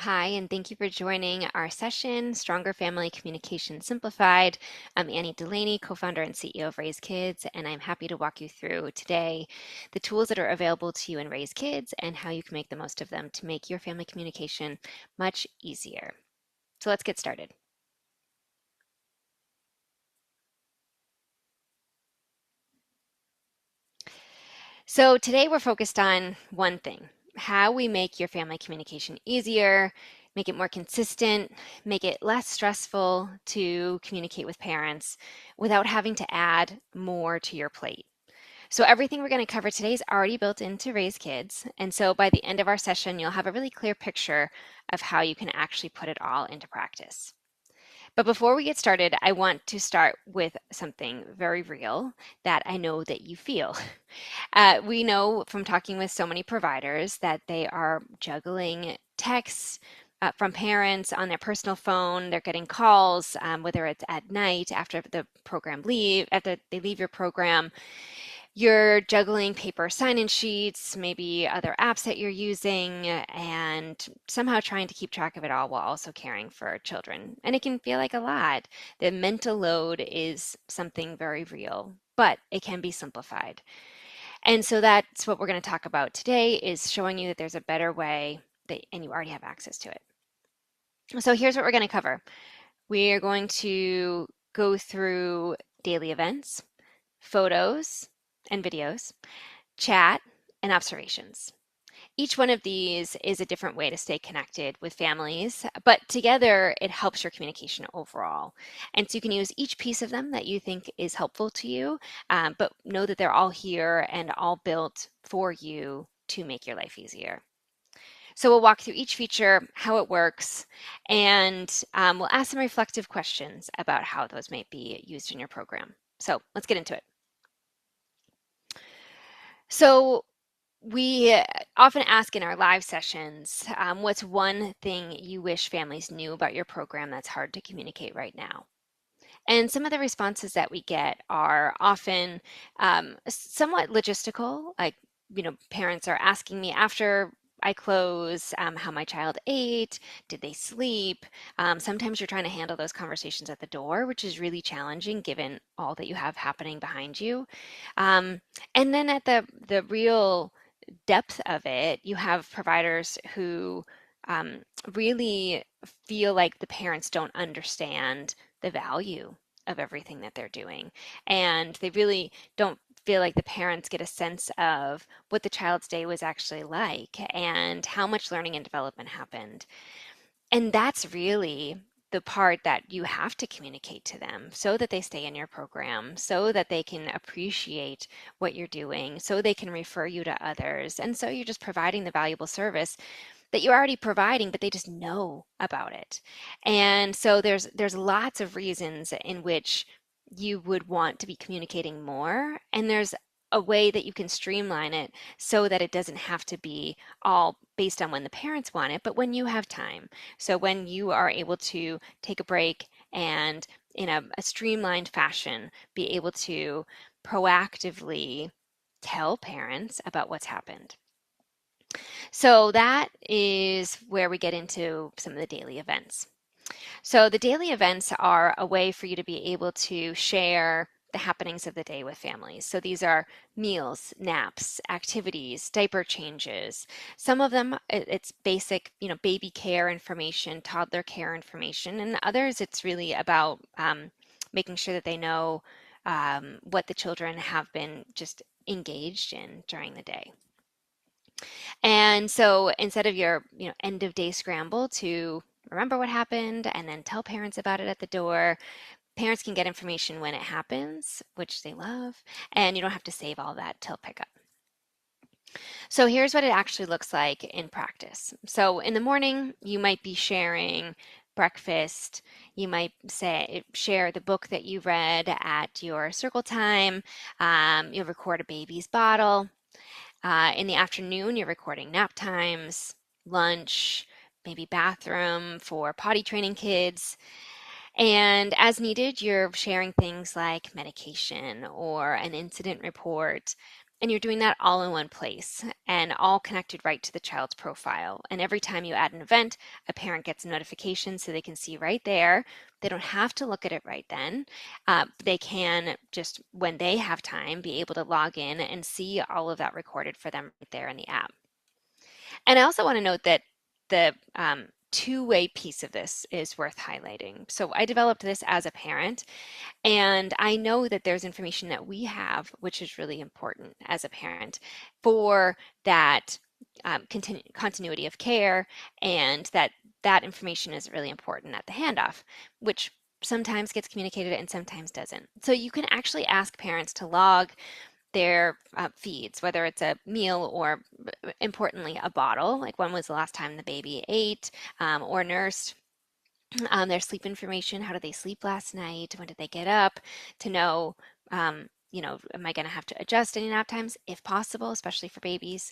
Hi, and thank you for joining our session, Stronger Family Communication Simplified. I'm Annie Delaney, co-founder and CEO of Rayz Kidz, and I'm happy to walk you through today the tools that are available to you in Rayz Kidz and how you can make the most of them to make your family communication much easier. So let's get started. So today we're focused on one thing, how we make your family communication easier, make it more consistent, make it less stressful to communicate with parents without having to add more to your plate. So everything we're going to cover today is already built into Rayz Kidz. And so by the end of our session, you'll have a really clear picture of how you can actually put it all into practice. But before we get started, I want to start with something very real that I know that you feel. We know from talking with so many providers that they are juggling texts from parents on their personal phone. They're getting calls, whether it's at night after they leave your program. You're juggling paper sign-in sheets, maybe other apps that you're using, and somehow trying to keep track of it all while also caring for children. And it can feel like a lot. The mental load is something very real, but it can be simplified. And so that's what we're going to talk about today is showing you that there's a better way and you already have access to it. So here's what we're going to cover. We are going to go through daily events, photos and videos, chat, and observations. Each one of these is a different way to stay connected with families, but together it helps your communication overall. And so you can use each piece of them that you think is helpful to you, but know that they're all here and all built for you to make your life easier. So we'll walk through each feature, how it works, and we'll ask some reflective questions about how those might be used in your program. So let's get into it. So we often ask in our live sessions, what's one thing you wish families knew about your program that's hard to communicate right now? And some of the responses that we get are often somewhat logistical, like, parents are asking me after I close how my child ate, did they sleep? Sometimes you're trying to handle those conversations at the door, which is really challenging given all that you have happening behind you. Um, and then at the real depth of it, you have providers who um, really feel like the parents don't understand the value of everything that they're doing. And they really don't feel like the parents get a sense of what the child's day was actually like and how much learning and development happened. And that's really the part that you have to communicate to them so that they stay in your program, so that they can appreciate what you're doing, so they can refer you to others. And so you're just providing the valuable service that you're already providing, but they just know about it. And so there's lots of reasons in which you would want to be communicating more, and there's a way that you can streamline it so that it doesn't have to be all based on when the parents want it, but when you have time. So when you are able to take a break and in a streamlined fashion be able to proactively tell parents about what's happened. So that is where we get into some of the daily events. So the daily events are a way for you to be able to share the happenings of the day with families. So these are meals, naps, activities, diaper changes. Some of them it's basic, baby care information, toddler care information, and others it's really about making sure that they know what the children have been just engaged in during the day. And so instead of your, end of day scramble to remember what happened and then tell parents about it at the door, parents can get information when it happens, which they love, and you don't have to save all that till pickup. So here's what it actually looks like in practice. So in the morning, you might be sharing breakfast. You might share the book that you read at your circle time. You'll record a baby's bottle. In the afternoon, you're recording nap times, lunch, maybe bathroom for potty training kids. And as needed, you're sharing things like medication or an incident report. And you're doing that all in one place and all connected right to the child's profile. And every time you add an event, a parent gets a notification so they can see right there. They don't have to look at it right then. They can just, when they have time, be able to log in and see all of that recorded for them right there in the app. And I also want to note that the two-way piece of this is worth highlighting. So I developed this as a parent, and I know that there's information that we have, which is really important as a parent for that continuity of care, and that information is really important at the handoff, which sometimes gets communicated and sometimes doesn't. So you can actually ask parents to log their feeds, whether it's a meal or importantly a bottle, like when was the last time the baby ate or nursed, their sleep information. How did they sleep last night? When did they get up? To know, am I going to have to adjust any nap times if possible, especially for babies?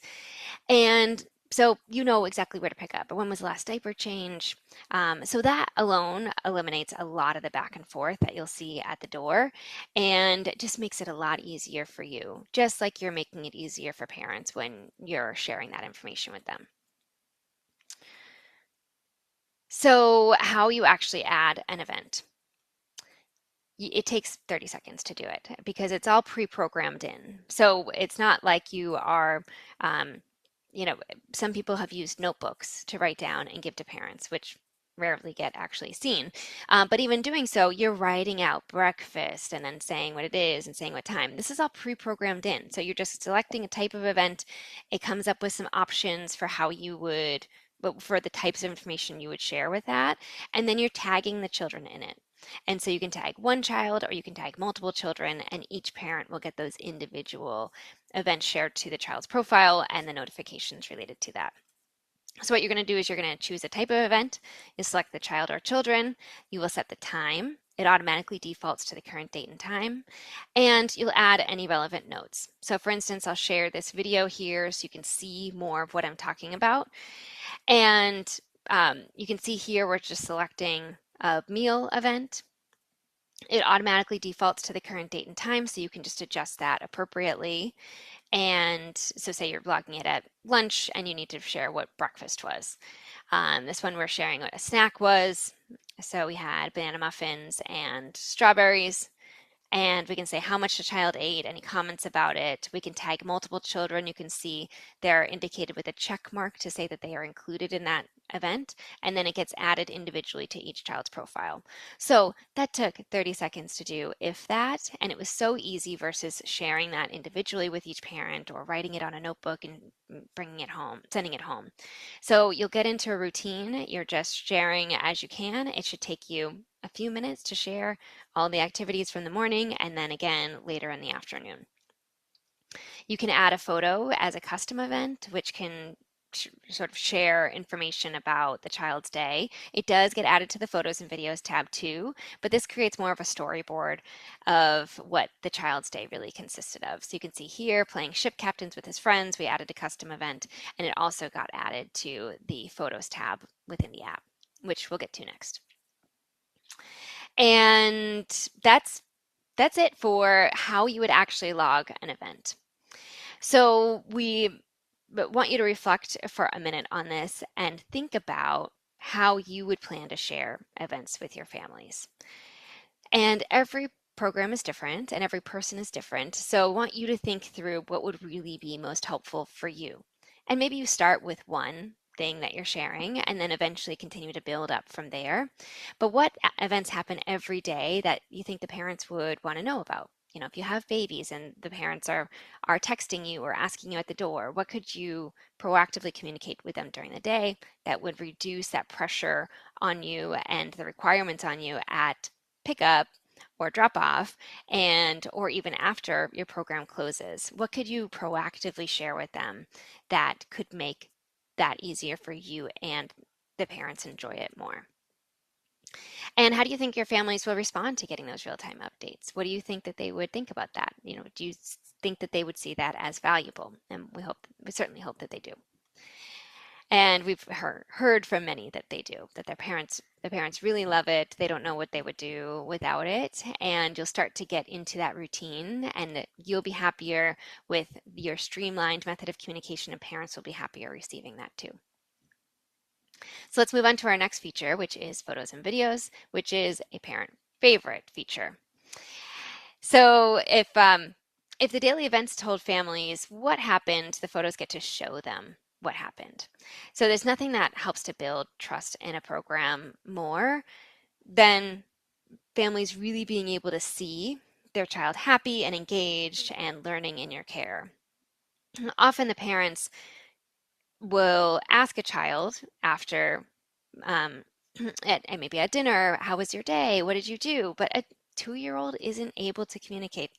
And so you know exactly where to pick up. But when was the last diaper change? So that alone eliminates a lot of the back and forth that you'll see at the door and just makes it a lot easier for you, just like you're making it easier for parents when you're sharing that information with them. So how you actually add an event. It takes 30 seconds to do it because it's all pre-programmed in. So it's not like you are, um, some people have used notebooks to write down and give to parents, which rarely get actually seen. But even doing so, you're writing out breakfast and then saying what it is and saying what time. This is all pre-programmed in. So you're just selecting a type of event. It comes up with some options for how you would, but for the types of information you would share with that. And then you're tagging the children in it. And so you can tag one child or you can tag multiple children, and each parent will get those individual events shared to the child's profile and the notifications related to that. So what you're going to do is you're going to choose a type of event. You select the child or children. You will set the time. It automatically defaults to the current date and time. And you'll add any relevant notes. So for instance, I'll share this video here so you can see more of what I'm talking about. And you can see here we're just selecting a meal event. It automatically defaults to the current date and time, so you can just adjust that appropriately. And so say you're blogging it at lunch and you need to share what breakfast was. This one we're sharing what a snack was. So we had banana muffins and strawberries. And we can say how much the child ate, any comments about it. We can tag multiple children. You can see they're indicated with a check mark to say that they are included in that event, and then it gets added individually to each child's profile. So that took 30 seconds to do, if that, and it was so easy versus sharing that individually with each parent or writing it on a notebook and bringing it home, sending it home. So you'll get into a routine. You're just sharing as you can. It should take you a few minutes to share all the activities from the morning and then again later in the afternoon. You can add a photo as a custom event, which can sort of share information about the child's day. It does get added to the photos and videos tab too, but this creates more of a storyboard of what the child's day really consisted of. So you can see here playing ship captains with his friends. We added a custom event, and it also got added to the photos tab within the app, which we'll get to next. And that's it for how you would actually log an event. So we want you to reflect for a minute on this and think about how you would plan to share events with your families. And every program is different and every person is different. So I want you to think through what would really be most helpful for you. And maybe you start with one thing that you're sharing and then eventually continue to build up from there. But what events happen every day that you think the parents would want to know about? If you have babies and the parents are texting you or asking you at the door, what could you proactively communicate with them during the day that would reduce that pressure on you and the requirements on you at pickup or drop off, and or even after your program closes? What could you proactively share with them that could make that easier for you and the parents enjoy it more? And how do you think your families will respond to getting those real-time updates? What do you think that they would think about that? Do you think that they would see that as valuable? And we certainly hope that they do. And we've heard from many that they do, that the The parents really love it. They don't know what they would do without it. And you'll start to get into that routine, and you'll be happier with your streamlined method of communication, and parents will be happier receiving that too. So let's move on to our next feature, which is photos and videos, which is a parent favorite feature. So if the daily events told families what happened, the photos get to show them what happened. So there's nothing that helps to build trust in a program more than families really being able to see their child happy and engaged and learning in your care. Often the parents will ask a child after um, at maybe at dinner, how was your day? What did you do? But a 2-year-old isn't able to communicate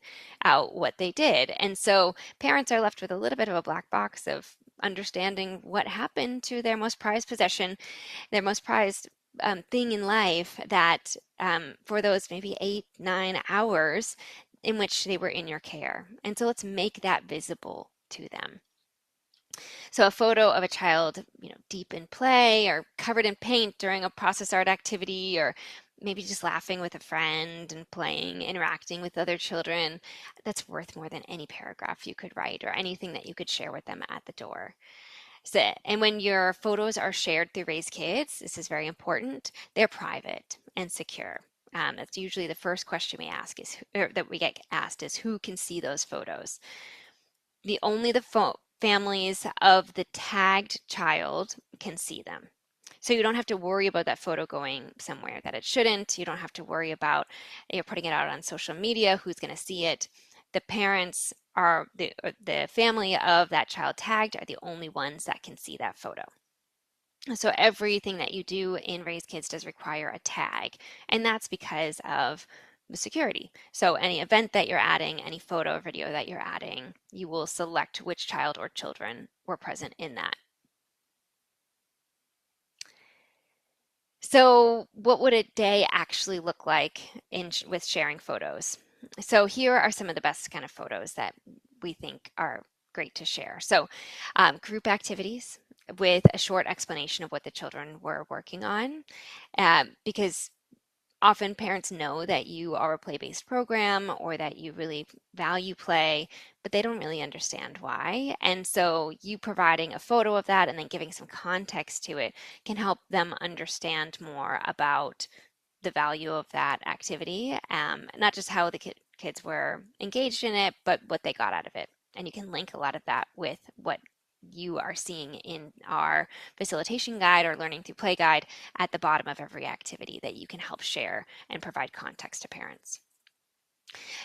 out what they did. And so parents are left with a little bit of a black box of understanding what happened to their most prized possession, their most prized thing in life that for those maybe 8, 9 hours in which they were in your care. And so let's make that visible to them. So a photo of a child, deep in play or covered in paint during a process art activity, or maybe just laughing with a friend and playing, interacting with other children, that's worth more than any paragraph you could write or anything that you could share with them at the door. So, and when your photos are shared through Rayz Kidz, this is very important, they're private and secure. That's usually the first question we ask or that we get asked is who can see those photos. Only the families of the tagged child can see them. So you don't have to worry about that photo going somewhere that it shouldn't. You don't have to worry about you're putting it out on social media, who's going to see it. The parents are the family of that child tagged are the only ones that can see that photo. So everything that you do in Rayz Kidz does require a tag, and that's because of the security. So any event that you're adding, any photo or video that you're adding, you will select which child or children were present in that. So what would a day actually look like with sharing photos? So here are some of the best kind of photos that we think are great to share. So group activities with a short explanation of what the children were working on, because often parents know that you are a play-based program or that you really value play, but they don't really understand why. And so you providing a photo of that and then giving some context to it can help them understand more about the value of that activity, not just how the kids were engaged in it, but what they got out of it. And you can link a lot of that with what you are seeing in our facilitation guide or learning through play guide at the bottom of every activity that you can help share and provide context to parents.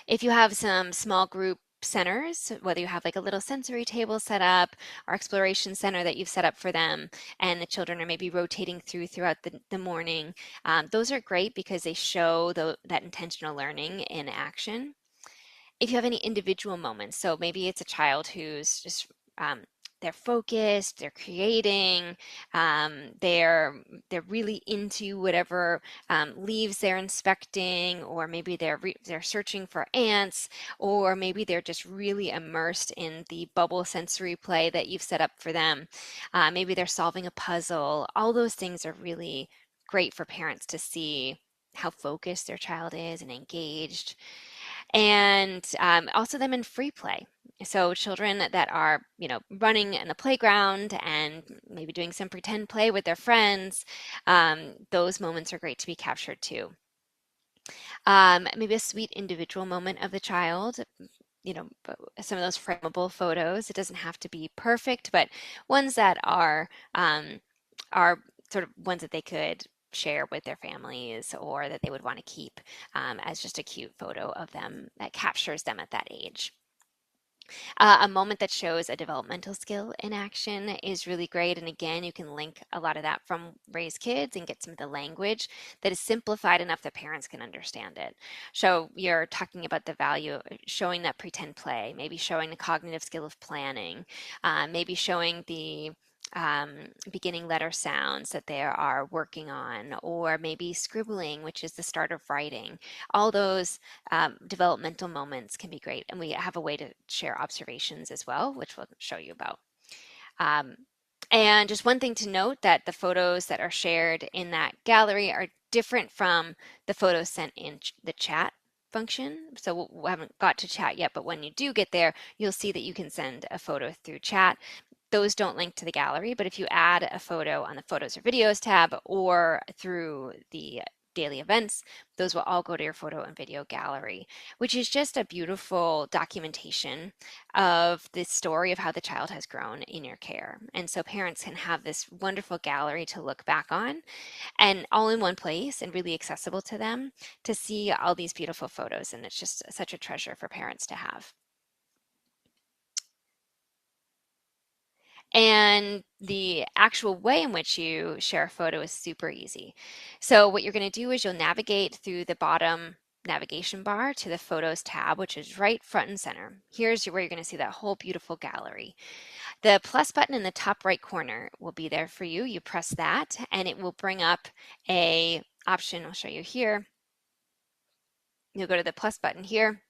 If you have some small group centers, whether you have like a little sensory table set up or exploration center that you've set up for them, and the children are maybe rotating throughout the morning, those are great because they show that intentional learning in action. If you have any individual moments, so maybe it's a child who's just they're focused, they're creating, they're really into whatever leaves they're inspecting, or maybe they're searching for ants, or maybe they're just really immersed in the bubble sensory play that you've set up for them. Maybe they're solving a puzzle. All those things are really great for parents to see how focused their child is and engaged, and also them in free play. So children that are, running in the playground and maybe doing some pretend play with their friends, those moments are great to be captured too. Maybe a sweet individual moment of the child, some of those frameable photos. It doesn't have to be perfect, but ones that are sort of ones that they could share with their families or that they would want to keep as just a cute photo of them that captures them at that age. A moment that shows a developmental skill in action is really great. And again, you can link a lot of that from Rayz Kidz and get some of the language that is simplified enough that parents can understand it. So you're talking about the value of showing that pretend play, maybe showing the cognitive skill of planning, maybe showing the beginning letter sounds that they are working on, or maybe scribbling, which is the start of writing. All those developmental moments can be great. And we have a way to share observations as well, which we'll show you about. Um, And just one thing to note, that the photos that are shared in that gallery are different from the photos sent in the chat function. So we haven't got to chat yet, but when you do get there, you'll see that you can send a photo through chat. Those don't link to the gallery, but if you add a photo on the Photos or Videos tab or through the daily events, those will all go to your photo and video gallery, which is just a beautiful documentation of the story of how the child has grown in your care. And so parents can have this wonderful gallery to look back on, and all in one place and really accessible to them to see all these beautiful photos. And it's just such a treasure for parents to have. And the actual way in which you share a photo is super easy. So what you're going to do is you'll navigate through the bottom navigation bar to the Photos tab, which is right front and center. Here's where you're going to see that whole beautiful gallery. The plus button in the top right corner will be there for you. You press that and it will bring up a option. I'll show you here. You'll go to the plus button here.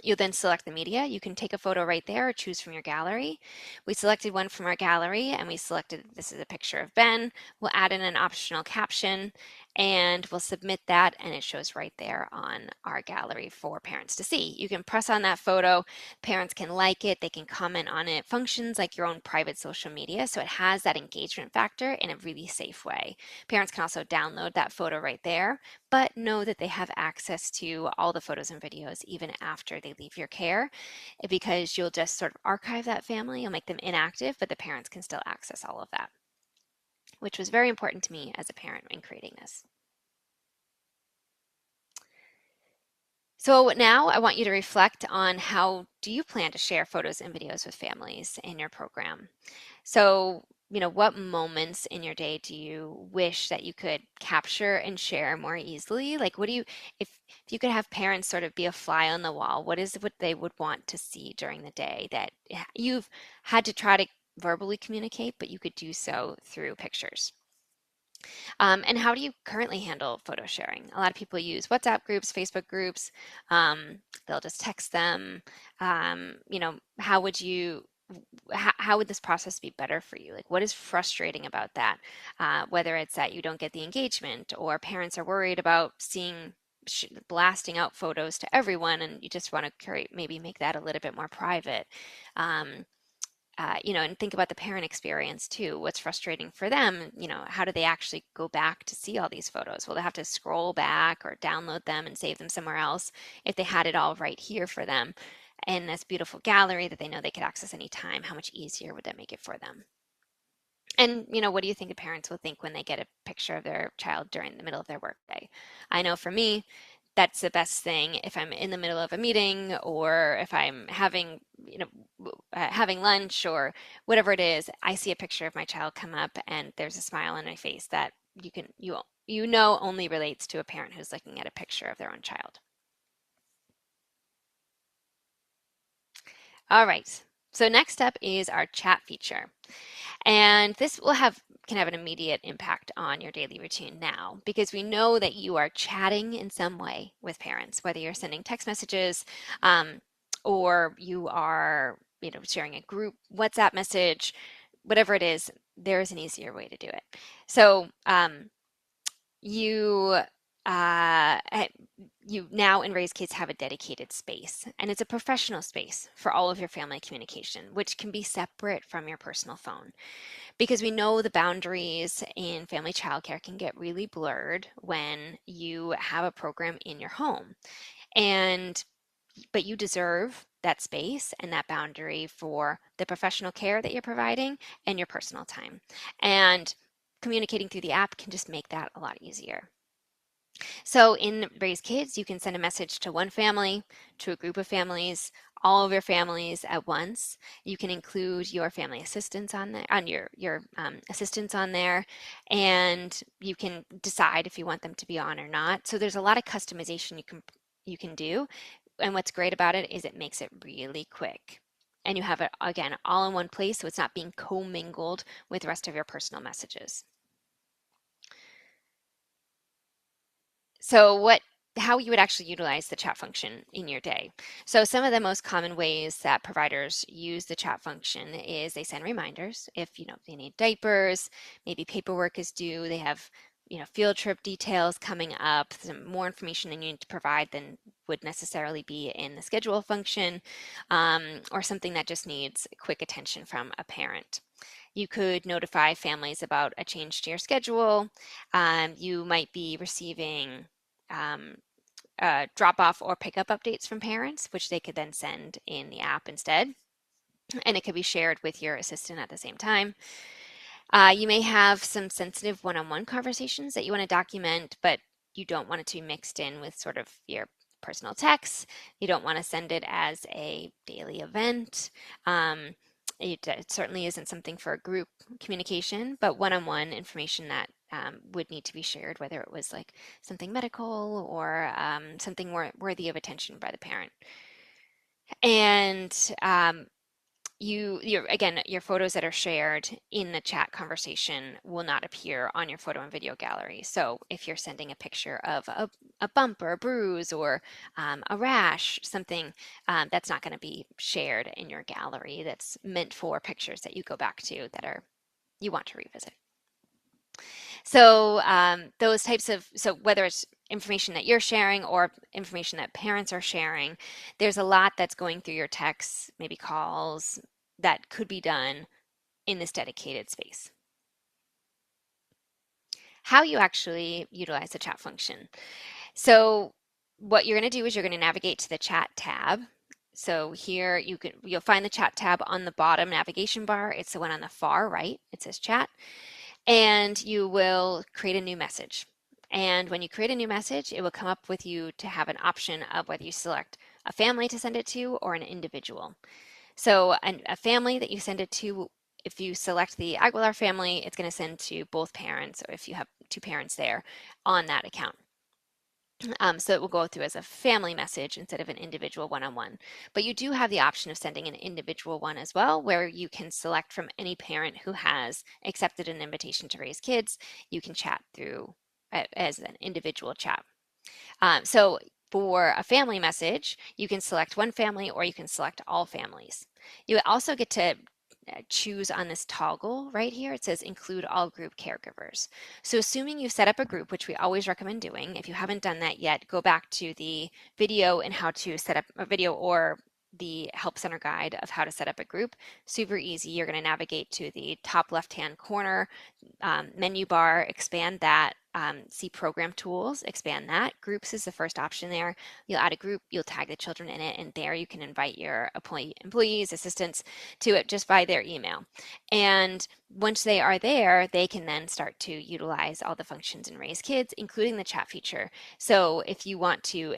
You'll then select the media. You can take a photo right there or choose from your gallery. We selected one from our gallery and we selected, this is a picture of Ben. We'll add in an optional caption and we'll submit that, and it shows right there on our gallery for parents to see. You can press on that photo, parents can like it, they can comment on it. It functions like your own private social media, so it has that engagement factor in a really safe way. Parents can also download that photo right there, but know that they have access to all the photos and videos even after they leave your care, because you'll just sort of archive that family, you'll make them inactive, but the parents can still access all of that, which was very important to me as a parent in creating this. So now I want you to reflect on, how do you plan to share photos and videos with families in your program? So, what moments in your day do you wish that you could capture and share more easily? Like, what do you, if you could have parents sort of be a fly on the wall, what is what they would want to see during the day that you've had to try to verbally communicate, but you could do so through pictures? And how do you currently handle photo sharing? A lot of people use WhatsApp groups, Facebook groups. They'll just text them. How would you, how would this process be better for you? Like, what is frustrating about that? Whether it's that you don't get the engagement, or parents are worried about seeing blasting out photos to everyone, and you just want to create, maybe make that a little bit more private. Um, and think about the parent experience too. What's frustrating for them? How do they actually go back to see all these photos? Will they have to scroll back or download them and save them somewhere else if they had it all right here for them in this beautiful gallery that they know they could access anytime? How much easier would that make it for them? And, what do you think the parents will think when they get a picture of their child during the middle of their workday? I know for me, that's the best thing if I'm in the middle of a meeting, or if I'm having, having lunch or whatever it is. I see a picture of my child come up and there's a smile on my face that you know only relates to a parent who's looking at a picture of their own child. All right. So next up is our chat feature. And this can have an immediate impact on your daily routine now, because we know that you are chatting in some way with parents, whether you're sending text messages, or you are, sharing a group WhatsApp message, whatever it is, there is an easier way to do it. So you uh, eh, you now in Rayz Kidz have a dedicated space, and it's a professional space for all of your family communication, which can be separate from your personal phone, because we know the boundaries in family childcare can get really blurred when you have a program in your home. But you deserve that space and that boundary for the professional care that you're providing and your personal time. And communicating through the app can just make that a lot easier. So in Rayz Kidz, you can send a message to one family, to a group of families, all of your families at once. You can include your family assistants on there, on your assistants on there, and you can decide if you want them to be on or not. So there's a lot of customization you can do, and what's great about it is it makes it really quick. And you have it again all in one place, so it's not being commingled with the rest of your personal messages. So what how you would actually utilize the chat function in your day. So some of the most common ways that providers use the chat function is they send reminders if they need diapers, maybe paperwork is due, they have field trip details coming up, some more information they need to provide than would necessarily be in the schedule function, or something that just needs quick attention from a parent. You could notify families about a change to your schedule. You might be receiving drop off or pick up updates from parents, which they could then send in the app instead. And it could be shared with your assistant at the same time. You may have some sensitive one-on-one conversations that you want to document, but you don't want it to be mixed in with sort of your personal texts. You don't want to send it as a daily event. It certainly isn't something for a group communication, but one-on-one information that would need to be shared, whether it was like something medical or something worthy of attention by the parent. And again, your photos that are shared in the chat conversation will not appear on your photo and video gallery. So if you're sending a picture of a bump or a bruise or a rash, something that's not going to be shared in your gallery, that's meant for pictures that you go back to that you want to revisit. So those types of, so whether it's information that you're sharing or information that parents are sharing, there's a lot that's going through your texts, maybe calls, that could be done in this dedicated space. How you actually utilize the chat function. So what you're going to do is you're going to navigate to the chat tab. So here you'll find the chat tab on the bottom navigation bar. It's the one on the far right. It says chat. And you will create a new message. And when you create a new message, it will come up with you to have an option of whether you select a family to send it to or an individual. So a family that you send it to, if you select the Aguilar family, it's going to send to both parents, or if you have two parents there on that account. So it will go through as a family message instead of an individual one-on-one. But you do have the option of sending an individual one as well, where you can select from any parent who has accepted an invitation to Rayz Kidz. You can chat through as an individual chat. So for a family message, you can select one family or you can select all families. You also get to choose on this toggle right here. It says include all group caregivers. So assuming you've set up a group, which we always recommend doing, if you haven't done that yet, go back to the video and how to set up a video or the Help Center guide of how to set up a group. Super easy. You're going to navigate to the top left-hand corner menu bar, expand that, see Program Tools, expand that. Groups is the first option there. You'll add a group, you'll tag the children in it, and there you can invite your employees, assistants to it just by their email. And once they are there, they can then start to utilize all the functions in Rayz Kidz, including the chat feature. So if you want to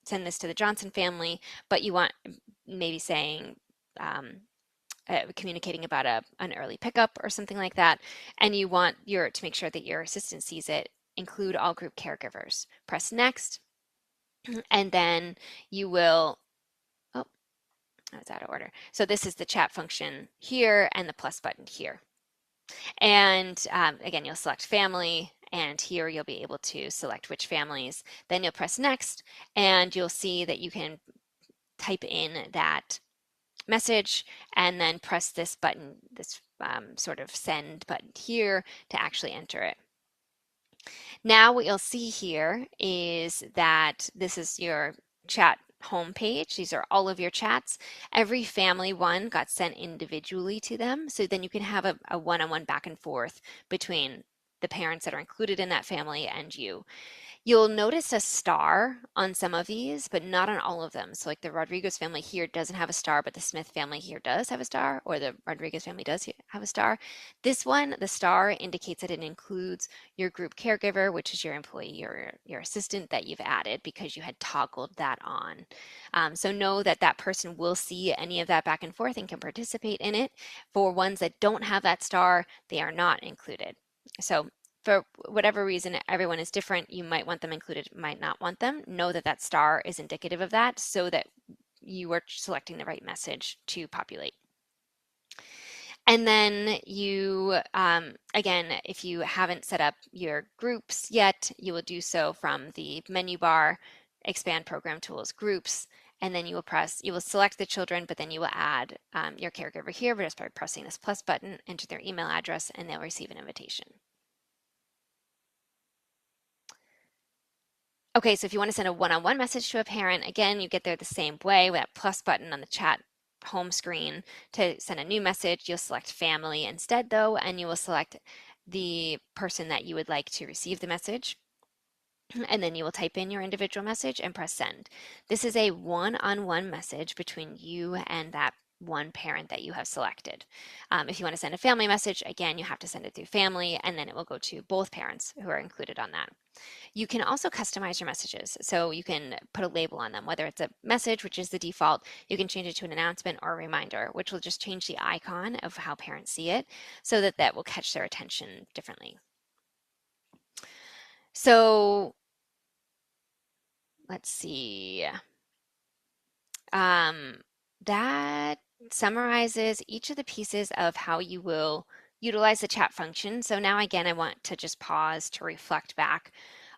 send this to the Johnson family, but you want maybe saying, communicating about an early pickup or something like that, and you want to make sure that your assistant sees it, include all group caregivers. Press next, and then you will, oh, it's out of order. So this is the chat function here and the plus button here. And again, you'll select family, and here you'll be able to select which families. Then you'll press next, and you'll see that you can type in that message and then press this button, this sort of send button here to actually enter it. Now what you'll see here is that this is your chat homepage. These are all of your chats. Every family one got sent individually to them. So then you can have a one-on-one back and forth between the parents that are included in that family and you. You'll notice a star on some of these, but not on all of them. So like the Rodriguez family here doesn't have a star, but the Smith family here does have a star, or the Rodriguez family does have a star. This one, the star indicates that it includes your group caregiver, which is your employee or your assistant that you've added because you had toggled that on. So know that that person will see any of that back and forth and can participate in it. For ones that don't have that star, they are not included. So for whatever reason, everyone is different. You might want them included, might not want them. Know that that star is indicative of that so that you are selecting the right message to populate. And then again, if you haven't set up your groups yet, you will do so from the menu bar, expand program tools, groups, and then you will select the children, but then you will add your caregiver here just by pressing this plus button, enter their email address, and they'll receive an invitation. Okay, so if you want to send a one-on-one message to a parent, again, you get there the same way with that plus button on the chat home screen. To send a new message, you'll select family instead though, and you will select the person that you would like to receive the message. And then you will type in your individual message and press send. This is a one-on-one message between you and that one parent that you have selected. If you want to send a family message, again, you have to send it through family, and then it will go to both parents who are included on that. You can also customize your messages. So you can put a label on them, whether it's a message, which is the default, you can change it to an announcement or a reminder, which will just change the icon of how parents see it so that that will catch their attention differently. So let's see. That summarizes each of the pieces of how you will utilize the chat function. So now again, I want to just pause to reflect back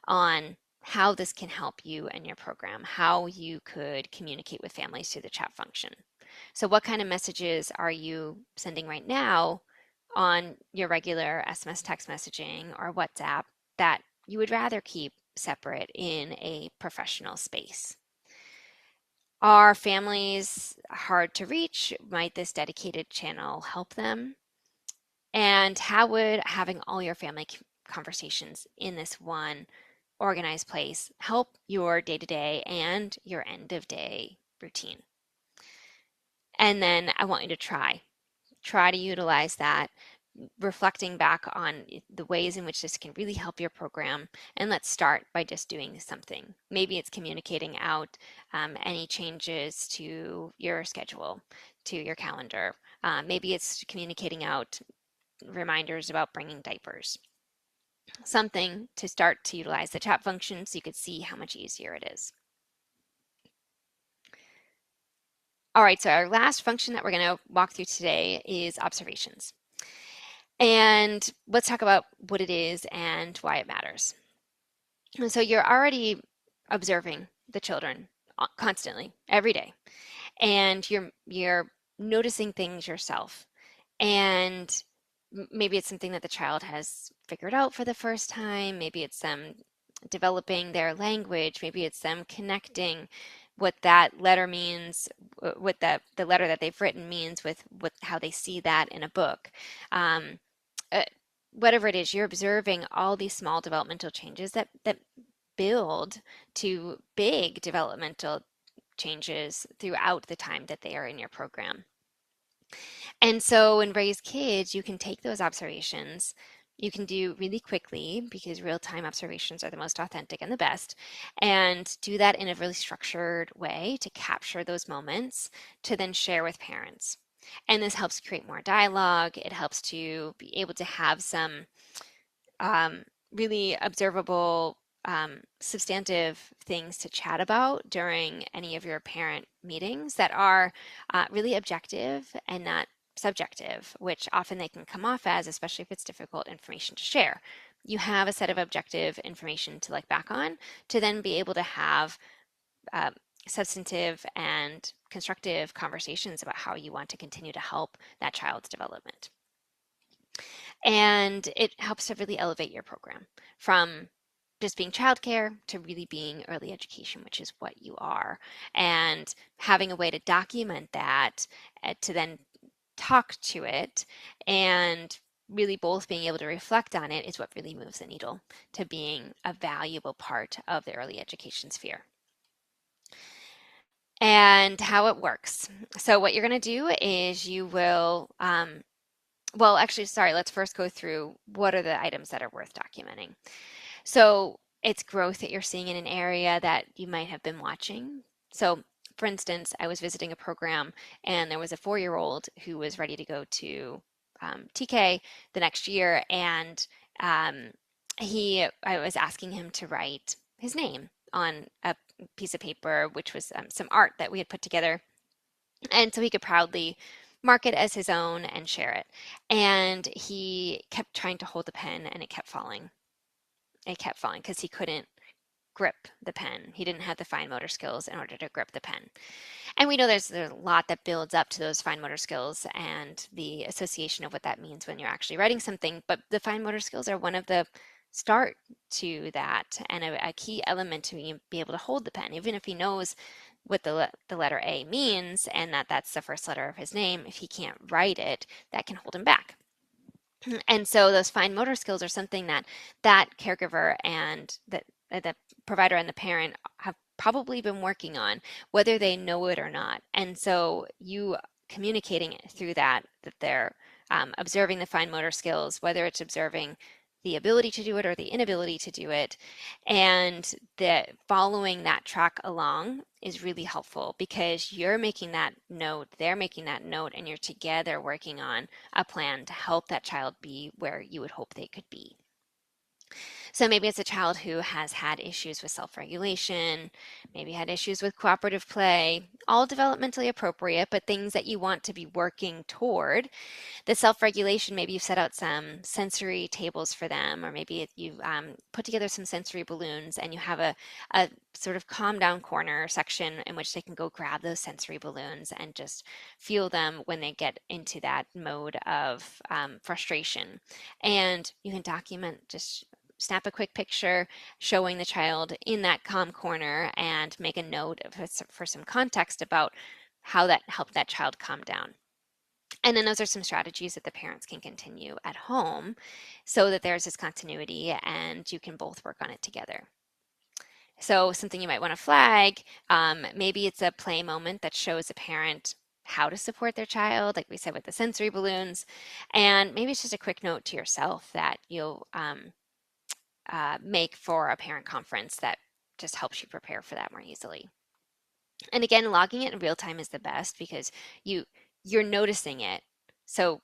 on how this can help you and your program, how you could communicate with families through the chat function. So what kind of messages are you sending right now on your regular SMS text messaging or WhatsApp that you would rather keep separate in a professional space? Are families hard to reach? Might this dedicated channel help them? And how would having all your family conversations in this one organized place help your day-to-day and your end-of-day routine? And then I want you to try to utilize that, reflecting back on the ways in which this can really help your program. And let's start by just doing something. Maybe it's communicating out any changes to your schedule, to your calendar. Maybe it's communicating out reminders about bringing diapers. Something to start to utilize the chat function so you could see how much easier it is. All right, so our last function that we're going to walk through today is observations. And let's talk about what it is and why it matters. So you're already observing the children constantly, every day, and you're noticing things yourself. And maybe it's something that the child has figured out for the first time. Maybe it's them developing their language. Maybe it's them connecting what that letter means, what the letter that they've written means with how they see that in a book. Um, uh, Whatever it is, you're observing all these small developmental changes that build to big developmental changes throughout the time that they are in your program. And so in Rayz Kidz, you can take those observations, you can do really quickly because real-time observations are the most authentic and the best, and do that in a really structured way to capture those moments to then share with parents. And this helps create more dialogue. It helps to be able to have some really observable, substantive things to chat about during any of your parent meetings that are really objective and not subjective, which often they can come off as, especially if it's difficult information to share. You have a set of objective information to look back on to then be able to have uh, substantive and constructive conversations about how you want to continue to help that child's development. And it helps to really elevate your program from just being childcare to really being early education, which is what you are. And having a way to document that, to then talk to it, and really both being able to reflect on it is what really moves the needle to being a valuable part of the early education sphere. And how it works. So what you're going to do is you will well, actually, sorry, let's first go through what are the items that are worth documenting. So it's growth that you're seeing in an area that you might have been watching. So for instance, I was visiting a program and there was a 4-year-old who was ready to go to TK the next year, and I was asking him to write his name on a piece of paper, which was some art that we had put together. And so he could proudly mark it as his own and share it. And he kept trying to hold the pen and it kept falling. It kept falling because he couldn't grip the pen. He didn't have the fine motor skills in order to grip the pen. And we know there's a lot that builds up to those fine motor skills and the association of what that means when you're actually writing something. But the fine motor skills are one of the start to that and a key element to be able to hold the pen, even if he knows what the letter A means and that that's the first letter of his name. If he can't write it, that can hold him back. And so those fine motor skills are something that caregiver and the provider and the parent have probably been working on, whether they know it or not. And so you communicating through that they're observing the fine motor skills, whether it's observing the ability to do it or the inability to do it, and that following that track along is really helpful because you're making that note, they're making that note, and you're together working on a plan to help that child be where you would hope they could be. So maybe it's a child who has had issues with self-regulation, maybe had issues with cooperative play, all developmentally appropriate, but things that you want to be working toward. The self-regulation, maybe you've set out some sensory tables for them, or maybe you put together some sensory balloons and you have a sort of calm down corner section in which they can go grab those sensory balloons and just feel them when they get into that mode of frustration. And you can document, just snap a quick picture showing the child in that calm corner and make a note for some context about how that helped that child calm down. And then those are some strategies that the parents can continue at home so that there's this continuity and you can both work on it together. So something you might want to flag, maybe it's a play moment that shows a parent how to support their child, like we said with the sensory balloons. And maybe it's just a quick note to yourself that you'll make for a parent conference that just helps you prepare for that more easily. And again, logging it in real time is the best because you're noticing it. So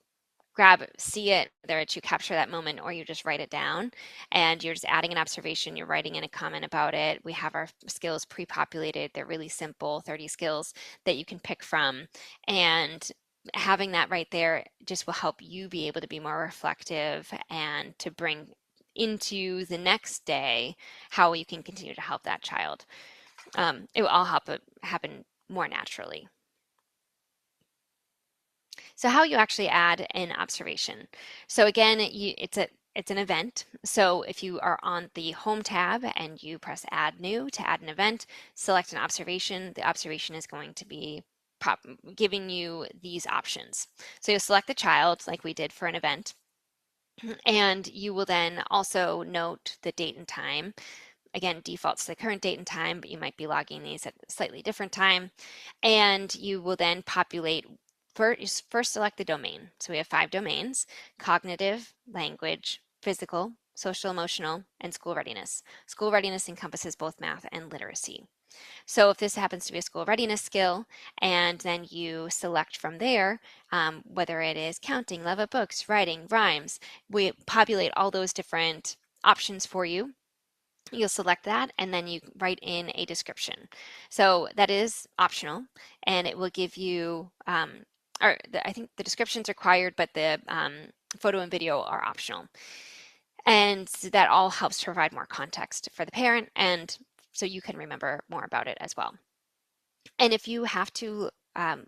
see it, whether it's you capture that moment or you just write it down and you're just adding an observation, you're writing in a comment about it. We have our skills pre-populated. They're really simple, 30 skills that you can pick from. And having that right there just will help you be able to be more reflective and to bring into the next day how you can continue to help that child. It will all happen more naturally. So how you actually add an observation. So again, it's an event. So if you are on the Home tab and you press Add New to add an event, select an observation. The observation is going to be giving you these options. So you'll select the child like we did for an event, and you will then also note the date and time. Again, defaults to the current date and time, but you might be logging these at a slightly different time. And you will then populate, first select the domain. So we have 5 domains: cognitive, language, physical, social emotional, and school readiness. School readiness encompasses both math and literacy. So if this happens to be a school readiness skill, and then you select from there, whether it is counting, love of books, writing, rhymes, we populate all those different options for you. You'll select that and then you write in a description. So that is optional and it will give you, I think the description's required, but the photo and video are optional. And that all helps to provide more context for the parent and so you can remember more about it as well. And if you have to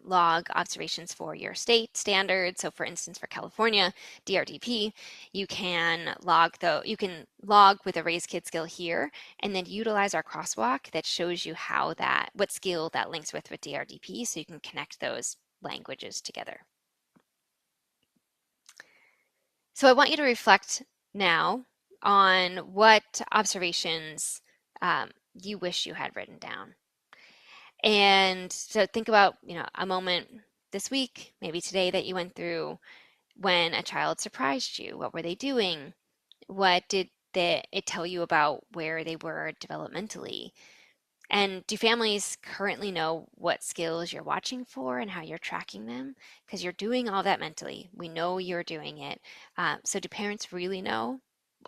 log observations for your state standard, so for instance for California DRDP, you can log with a Rayz Kidz skill here and then utilize our crosswalk that shows you what skill that links with DRDP so you can connect those languages together. So I want you to reflect now on what observations you wish you had written down. And so think about, a moment this week, maybe today, that you went through when a child surprised you. What were they doing? What did it tell you about where they were developmentally? And do families currently know what skills you're watching for and how you're tracking them? Because you're doing all that mentally. We know you're doing it. So do parents really know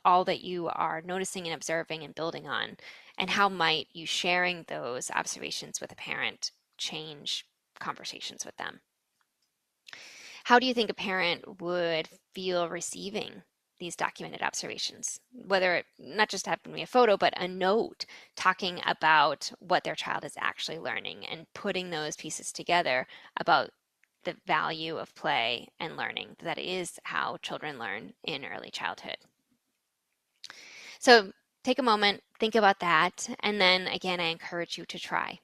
all that you are noticing and observing and building on? And how might you sharing those observations with a parent change conversations with them? How do you think a parent would feel receiving these documented observations? Whether it not just happen to be a photo, but a note talking about what their child is actually learning and putting those pieces together about the value of play and learning. That is how children learn in early childhood. So take a moment, think about that, and then again, I encourage you to try.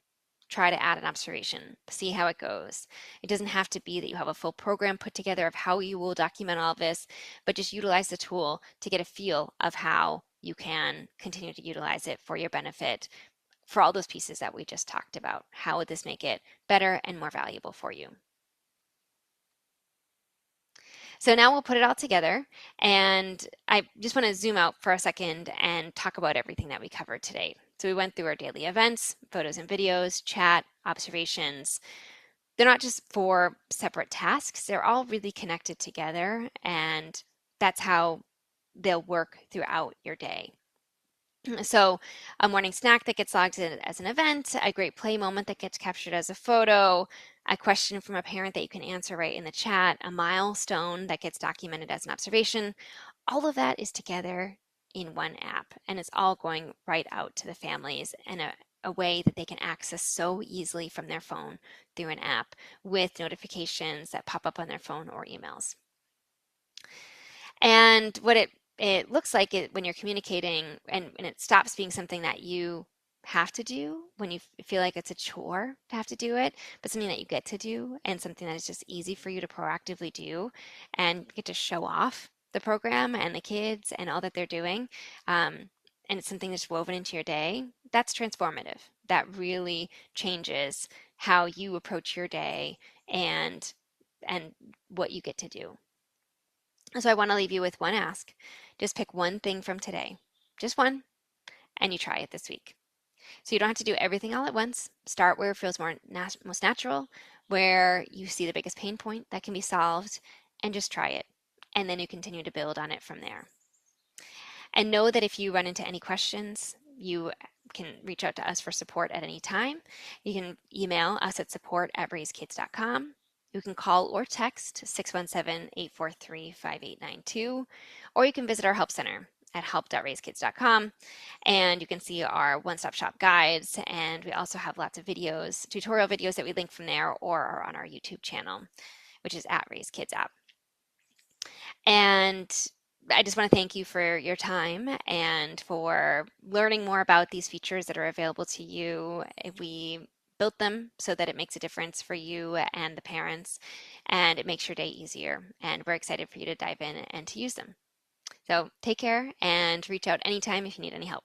Try to add an observation, see how it goes. It doesn't have to be that you have a full program put together of how you will document all of this, but just utilize the tool to get a feel of how you can continue to utilize it for your benefit for all those pieces that we just talked about. How would this make it better and more valuable for you? So now we'll put it all together, and I just want to zoom out for a second and talk about everything that we covered today. So we went through our daily events, photos and videos, chat, observations. They're not just for separate tasks, they're all really connected together, and that's how they'll work throughout your day. So a morning snack that gets logged in as an event, a great play moment that gets captured as a photo, a question from a parent that you can answer right in the chat, a milestone that gets documented as an observation, all of that is together in one app, and it's all going right out to the families in a way that they can access so easily from their phone through an app with notifications that pop up on their phone or emails. And what it looks like it when you're communicating and it stops being something that you have to do when you feel like it's a chore to have to do it, but something that you get to do and something that is just easy for you to proactively do and get to show off the program and the kids and all that they're doing. And it's something that's woven into your day. That's transformative. That really changes how you approach your day and and what you get to do. So I want to leave you with one ask. Just pick one thing from today, just one, and you try it this week. So you don't have to do everything all at once. Start where it feels most natural, where you see the biggest pain point that can be solved, and just try it. And then you continue to build on it from there. And know that if you run into any questions, you can reach out to us for support at any time. You can email us at support@rayzkidz.com. You can call or text 617-843-5892, or you can visit our help center at help.rayzkidz.com, and you can see our one-stop shop guides, and we also have lots of videos, tutorial videos that we link from there or are on our YouTube channel, which is at Rayz Kidz app. And I just want to thank you for your time and for learning more about these features that are available to you. We built them so that it makes a difference for you and the parents, and it makes your day easier. And we're excited for you to dive in and to use them. So take care and reach out anytime if you need any help.